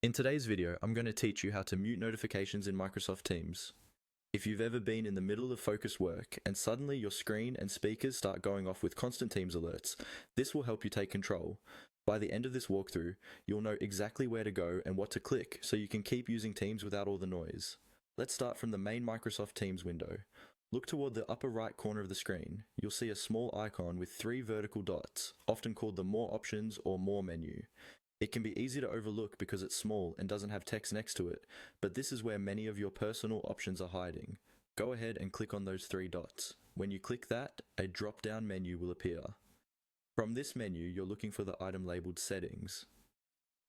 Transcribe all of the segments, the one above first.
In today's video, I'm going to teach you how to mute notifications in Microsoft Teams. If you've ever been in the middle of focused work and suddenly your screen and speakers start going off with constant Teams alerts, this will help you take control. By the end of this walkthrough, you'll know exactly where to go and what to click so you can keep using Teams without all the noise. Let's start from the main Microsoft Teams window. Look toward the upper right corner of the screen. You'll see a small icon with 3 vertical dots, often called the More Options or More menu. It can be easy to overlook because it's small and doesn't have text next to it, but this is where many of your personal options are hiding. Go ahead and click on those 3 dots. When you click that, a drop-down menu will appear. From this menu, you're looking for the item labeled Settings.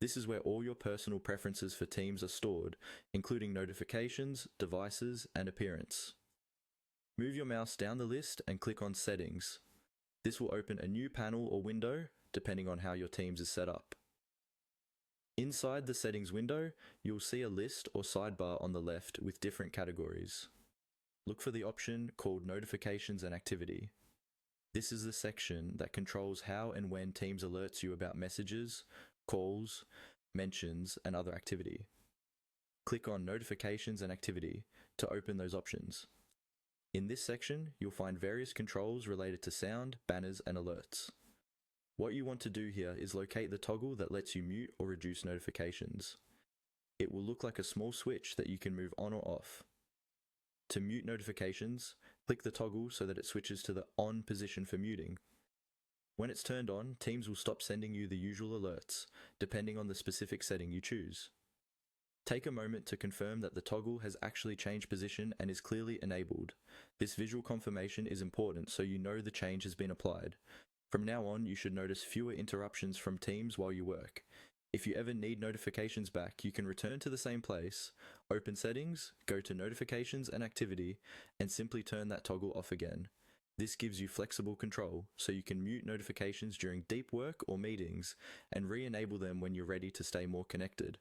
This is where all your personal preferences for Teams are stored, including notifications, devices, and appearance. Move your mouse down the list and click on Settings. This will open a new panel or window, depending on how your Teams is set up. Inside the settings window, you'll see a list or sidebar on the left with different categories. Look for the option called Notifications and Activity. This is the section that controls how and when Teams alerts you about messages, calls, mentions, and other activity. Click on Notifications and Activity to open those options. In this section, you'll find various controls related to sound, banners, and alerts. What you want to do here is locate the toggle that lets you mute or reduce notifications. It will look like a small switch that you can move on or off. To mute notifications, click the toggle so that it switches to the on position for muting. When it's turned on, Teams will stop sending you the usual alerts, depending on the specific setting you choose. Take a moment to confirm that the toggle has actually changed position and is clearly enabled. This visual confirmation is important so you know the change has been applied. From now on, you should notice fewer interruptions from Teams while you work. If you ever need notifications back, you can return to the same place, open Settings, go to Notifications and Activity, and simply turn that toggle off again. This gives you flexible control, so you can mute notifications during deep work or meetings, and re-enable them when you're ready to stay more connected.